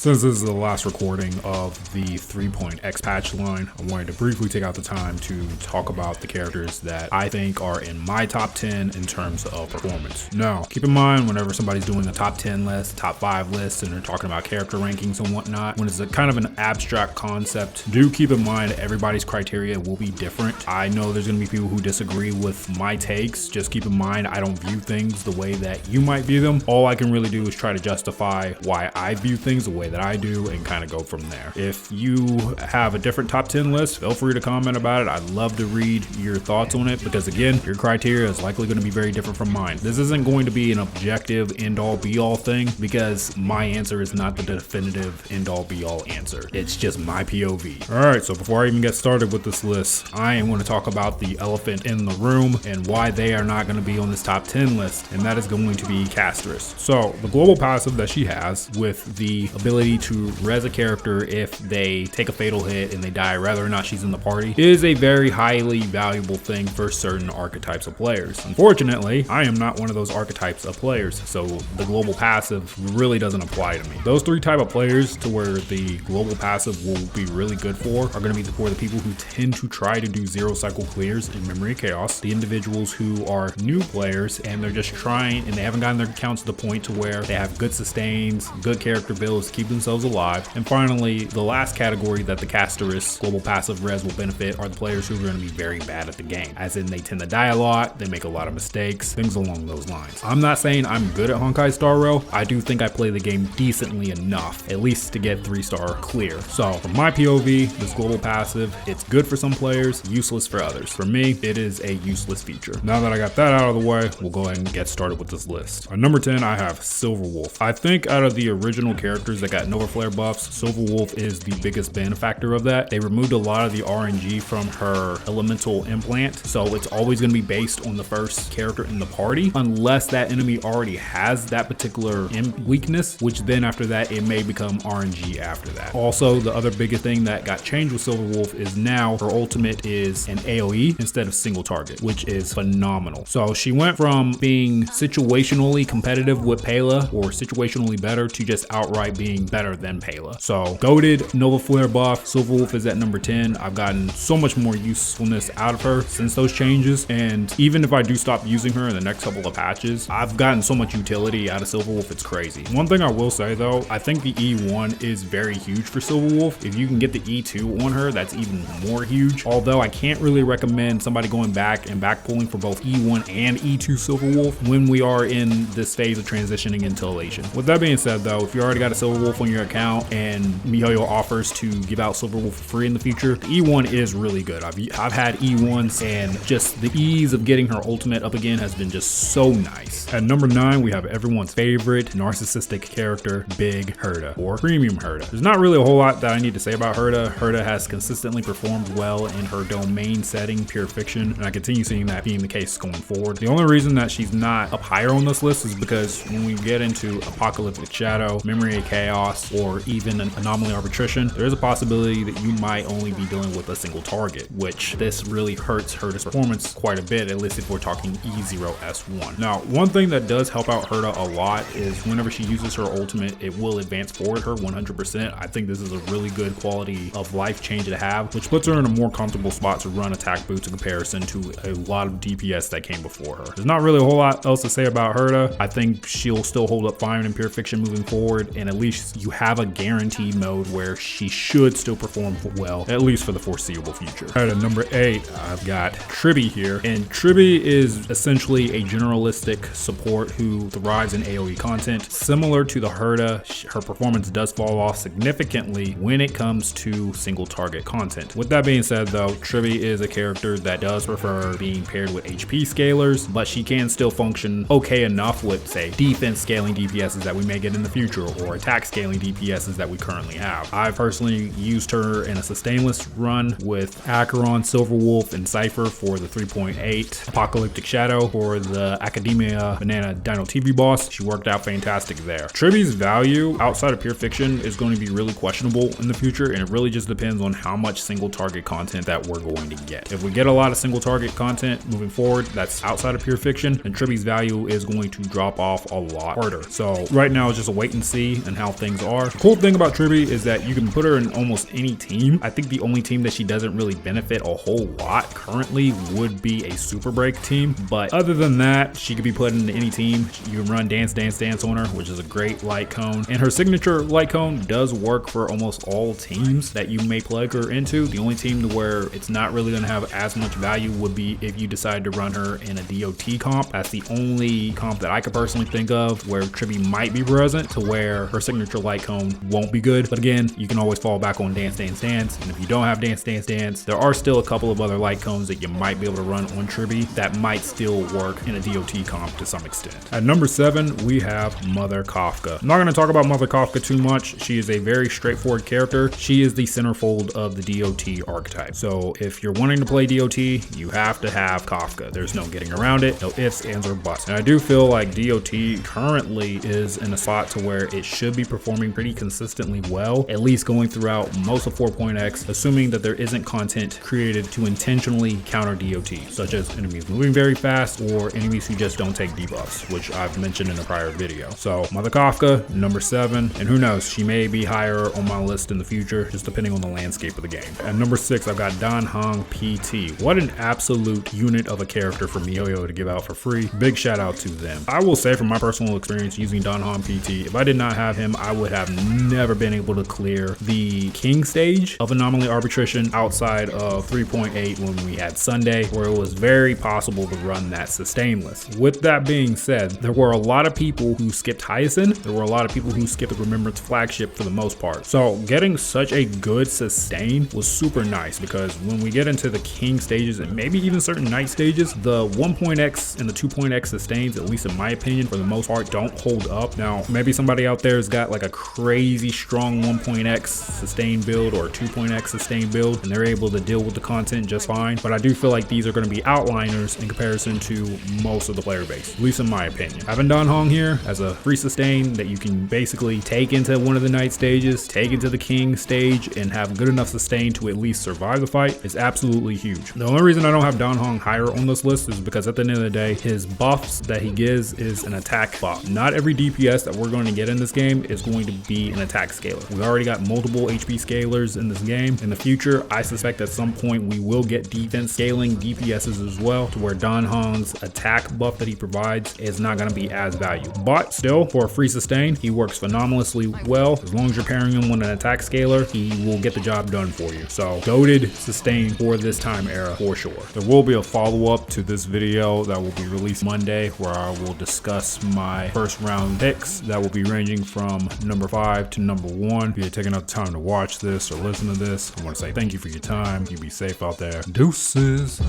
Since this is the last recording of the 3.x patch line, I wanted to briefly take out the time to talk about the characters that I think are in my top 10 in terms of performance. Now, keep in mind whenever somebody's doing a top 10 list, top 5 list, and they're talking about character rankings and whatnot, when it's a kind of an abstract concept, do keep in mind everybody's criteria will be different. I know there's going to be people who disagree with my takes. Just keep in mind I don't view things the way that you might view them. All I can really do is try to justify why I view things the way that I do and kind of go from there. If you have a different top 10 list, feel free to comment about it. I'd love to read your thoughts on it because again, your criteria is likely going to be very different from mine. This isn't going to be an objective end all be all thing because my answer is not the definitive end all be all answer. It's just my POV. All right, so before I even get started with this list, I am going to talk about the elephant in the room and why they are not going to be on this top 10 list, and that is going to be Casteress. So the global passive that she has with the ability to res a character if they take a fatal hit and they die, whether or not she's in the party, is a very highly valuable thing for certain archetypes of players. Unfortunately, I am not one of those archetypes of players, so the global passive really doesn't apply to me. Those three type of players to where the global passive will be really good for are going to be for the people who tend to try to do 0 cycle clears in Memory of Chaos, the individuals who are new players and they're just trying and they haven't gotten their accounts to the point to where they have good sustains, good character builds to keep themselves alive. And finally, the last category that the Casteress global passive res will benefit are the players who are going to be very bad at the game, as in they tend to die a lot, they make a lot of mistakes, things along those lines. I'm not saying I'm good at Honkai Star Rail. I do think I play the game decently enough, at least to get 3-star clear. So from my POV, this global passive, it's good for some players, useless for others. For me, it is a useless feature. Now that I got that out of the way, we'll go ahead and get started with this list. At number 10, I have Silverwolf. I think out of the original characters that got Nova Flare buffs, Silverwolf is the biggest benefactor of that. They removed a lot of the RNG from her elemental implant, so it's always going to be based on the first character in the party, unless that enemy already has that particular weakness, which then after that, it may become RNG after that. Also, the other biggest thing that got changed with Silverwolf is now her ultimate is an AoE instead of single target, which is phenomenal. So she went from being situationally competitive with Pela or situationally better to just outright being better than Pela. So goated Nova Flare buff, Silverwolf is at number 10. I've gotten so much more usefulness out of her since those changes, and even if I do stop using her in the next couple of patches, I've gotten so much utility out of Silverwolf, it's crazy. One thing I will say though, I think the E1 is very huge for Silverwolf. If you can get the E2 on her, that's even more huge. Although I can't really recommend somebody going back and backpulling for both E1 and E2 Silverwolf when we are in this phase of transitioning into Elation. With that being said though, if you already got a Silverwolf on your account and MiHoYo offers to give out Silverwolf for free in the future, the E1 is really good. I've had E1s and just the ease of getting her ultimate up again has been just so nice. At number 9, we have everyone's favorite narcissistic character, Big Herta, or Premium Herta. There's not really a whole lot that I need to say about Herta. Herta has consistently performed well in her domain setting, Pure Fiction, and I continue seeing that being the case going forward. The only reason that she's not up higher on this list is because when we get into Apocalyptic Shadow, Memory of Chaos, or even an Anomaly Arbitration, there is a possibility that you might only be dealing with a single target, which this really hurts Herta's performance quite a bit, at least if we're talking E0S1. Now, one thing that does help out Herta a lot is whenever she uses her ultimate, it will advance forward her 100%. I think this is a really good quality of life change to have, which puts her in a more comfortable spot to run attack boots in comparison to a lot of DPS that came before her. There's not really a whole lot else to say about Herta. I think she'll still hold up fine in Pure Fiction moving forward, and at least you have a guaranteed mode where she should still perform well, at least for the foreseeable future. All right, at number 8, I've got Tribby here, and Tribby is essentially a generalistic support who thrives in AoE content. Similar to the Herta, her performance does fall off significantly when it comes to single target content. With that being said though, Tribby is a character that does prefer being paired with HP scalers, but she can still function okay enough with, say, defense scaling DPSs that we may get in the future or attack scaling DPSs that we currently have. I've personally used her in a sustainless run with Acheron, Silverwolf, and Cypher for the 3.8, Apocalyptic Shadow for the Academia Banana Dino TV boss. She worked out fantastic there. Tribby's value outside of Pure Fiction is going to be really questionable in the future, and it really just depends on how much single target content that we're going to get. If we get a lot of single target content moving forward that's outside of Pure Fiction, then Tribby's value is going to drop off a lot harder. So right now it's just a wait and see and how things things are. The cool thing about Tribby is that you can put her in almost any team. I think the only team that she doesn't really benefit a whole lot currently would be a Super Break team, but other than that, she could be put into any team. You can run Dance Dance Dance on her, which is a great light cone, and her signature light cone does work for almost all teams that you may plug her into. The only team to where it's not really going to have as much value would be if you decide to run her in a T.O.T comp. That's the only comp that I could personally think of where Tribby might be present to where her signature light cone won't be good. But again, you can always fall back on Dance Dance Dance, and if you don't have Dance Dance Dance, there are still a couple of other light cones that you might be able to run on Tribby that might still work in a T.O.T comp to some extent. At number 7, we have Mother Kafka. I'm not going to talk about Mother Kafka too much. She is a very straightforward character. She is the centerfold of the T.O.T archetype. So if you're wanting to play T.O.T, you have to have Kafka. There's no getting around it, no ifs, ands, or buts. And I do feel like T.O.T currently is in a spot to where it should be performing pretty consistently well, at least going throughout most of 4.x, assuming that there isn't content created to intentionally counter T.O.T, such as enemies moving very fast or enemies who just don't take debuffs, which I've mentioned in a prior video. So Mother Kafka, number 7, and who knows, she may be higher on my list in the future, just depending on the landscape of the game. At number 6, I've got Dan Hong PT. What an absolute unit of a character for MiYoYo to give out for free. Big shout out to them. I will say from my personal experience using Dan Hong PT, if I did not have him, I would have never been able to clear the King stage of Anomaly Arbitration outside of 3.8 when we had Sunday, where it was very possible to run that sustain list. With that being said, there were a lot of people who skipped Hyacinth. There were a lot of people who skipped the Remembrance flagship for the most part. So getting such a good sustain was super nice, because when we get into the King stages and maybe even certain Knight stages, the 1.x and the 2.x sustains, at least in my opinion, for the most part, don't hold up. Now, maybe somebody out there has got like a crazy strong 1.x sustain build or 2.x sustain build, and they're able to deal with the content just fine. But I do feel like these are going to be outliners in comparison to most of the player base, at least in my opinion. Having Dan Hong here as a free sustain that you can basically take into one of the Knight stages, take into the King stage, and have good enough sustain to at least survive the fight is absolutely huge. The only reason I don't have Dan Hong higher on this list is because at the end of the day, his buffs that he gives is an attack buff. Not every DPS that we're going to get in this game is going to be an attack scaler. We already got multiple HP scalers in this game. In the future, I suspect at some point we will get defense scaling DPSs as well, to where Dan Hong's attack buff that he provides is not going to be as valuable. But still, for a free sustain, he works phenomenally well. As long as you're pairing him with an attack scaler, he will get the job done for you. So goated sustain for this time era for sure. There will be a follow-up to this video that will be released Monday, where I will discuss my first round picks that will be ranging from number 5 to number 1. If you're taking up time to watch this or listen to this, I want to say thank you for your time. You be safe out there. Deuces.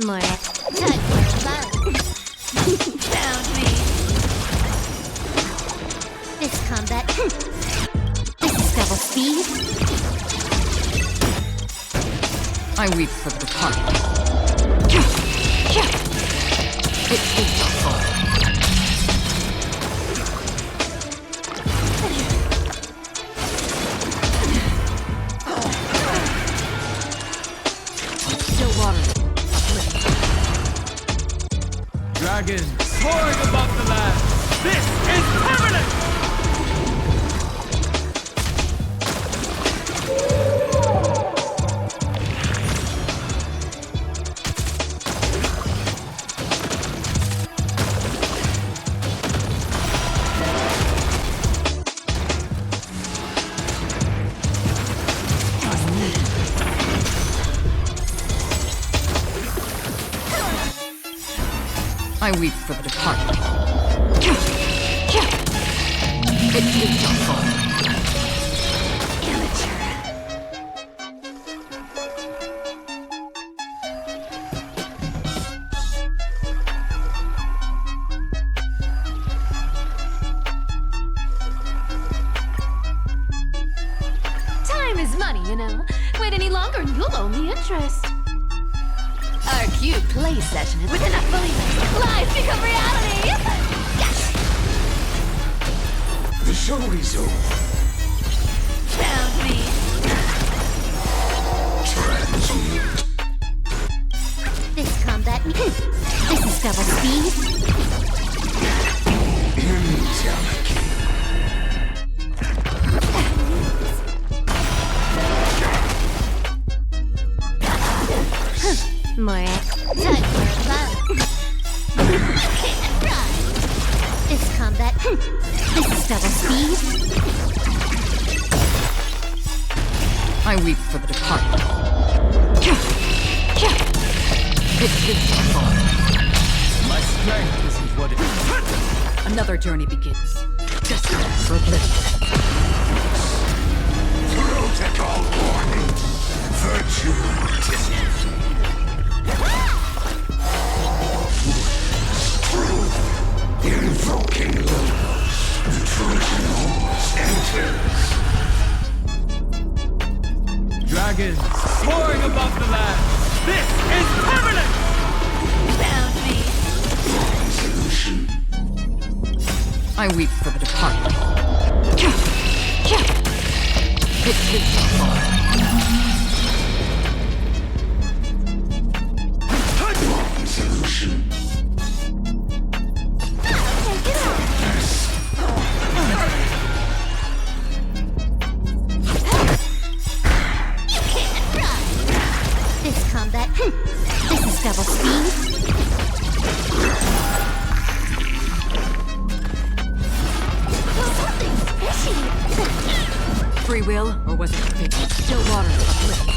More found me. This combat. This is double speed. I weep for the departed. It is not far. Still water. Dragon soaring above the land. This is permanent! I weep for the departed. It is not far. Time is money, you know. Wait any longer and you'll owe me interest. Our cute play session is with enough believers. Lies become reality! Yes! The show is over. Found me. Transmute. This combat. This is double speed. Intense. More time for fun. Can't run. This combat. This is double speed. I weep for the departed. It is the fall. My strength isn't what it is. Another journey begins. Destined for oblivion. Protocol warning. Virtue Truth. Invoking logos. The Trojan horse enters. Dragons soaring above the land. This is permanent! Found me. Solution. I weep for the departed. It is the fall. Solution. Take it off. Can't run. This combat. This is double speed. Something's fishy. Free will, or was it fate? Still water of oblivion.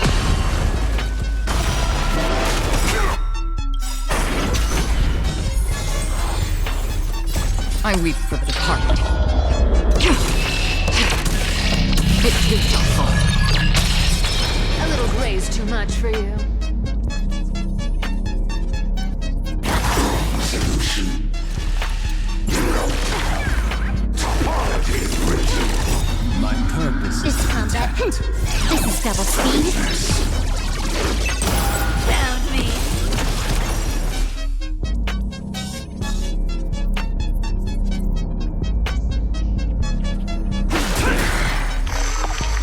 I weep for the departed. It is the fall. A little gray's too much for you. Solution. Topology written. My purpose is This combat. This is double speed. Found me.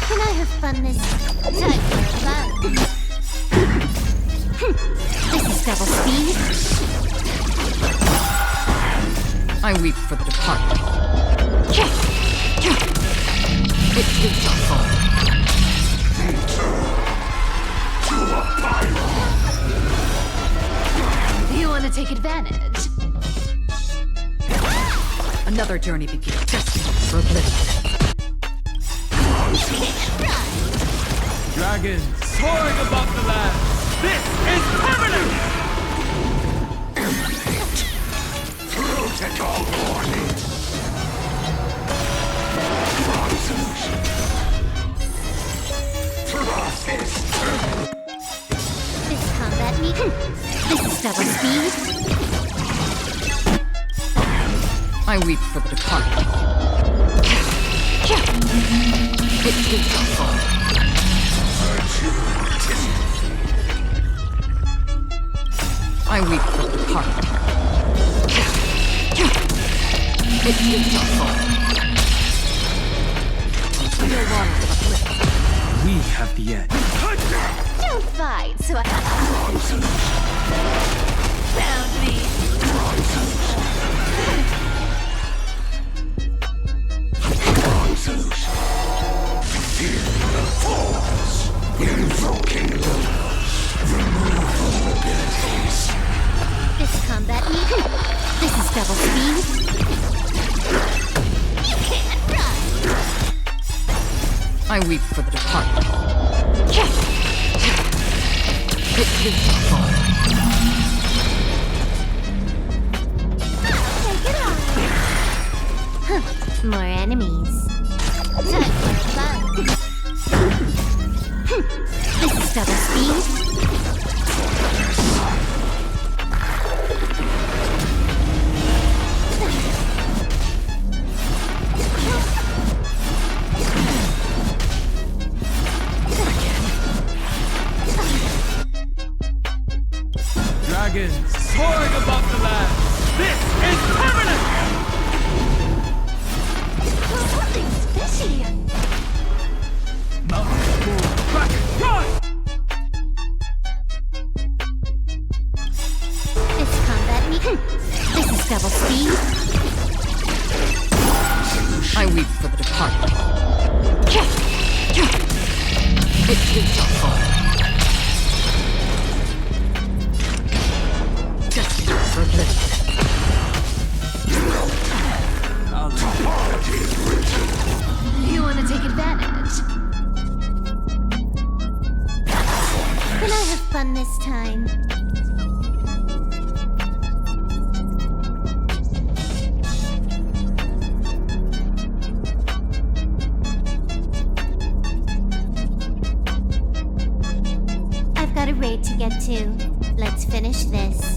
Can I have fun this time for fun? This is double speed. I weep for the departed. It is the fall. You want to take advantage? Another journey begins. Destined for oblivion. Can't run. dragons soaring above the land. This is permanent! Protocol warning. This combat meeting. This is double speed. I weep for the departed. It is the fall. I weep for the departed. It is the fall. Your water of oblivion. We have the edge. Don't fight, so I found me. Invoking logos. Remove vulnerabilities. This combat meeting. This is double speed. Can't run. I weep for the departed. It is the fall. Take it off. Huh. More enemies. Time for fun. This is double speed. Dragons soaring above the land. This is permanent! Something's fishy. Mountains move. Dragon, run! target. It is your fault. Destined for bliss. You want to take advantage? Can I have fun this time? I've got a raid to get to. Let's finish this.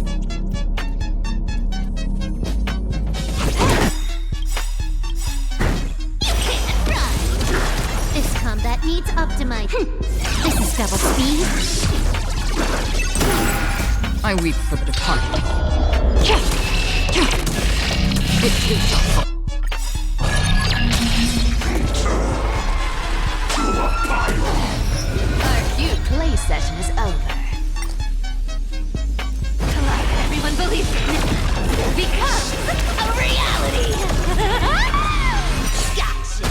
That needs optimize. This is double speed. I weep for the departed. It is your fault. Our cute play session is over. Come on, everyone believes it. Becomes a reality. Gotcha.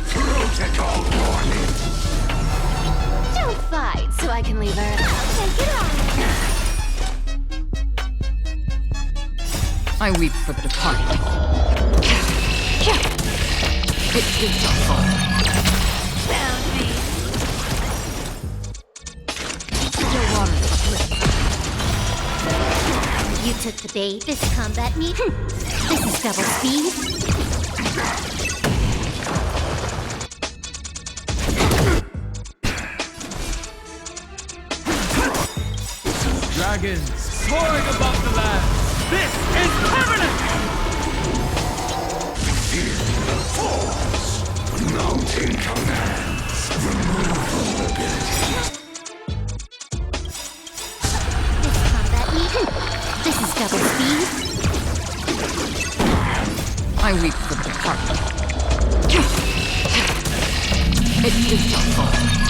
Protocol warning. Don't fight so I can leave her. I'll take it on. I weep for the departed. It is your fault. Found me. Your water is bliss. You took the bait. This combat meet. This is double speed. Dragon soaring above the land. This is permanent! Force. Mountain commands. Removal ability. This combat meet. This is double speed. I weep for the departed. It is your fault.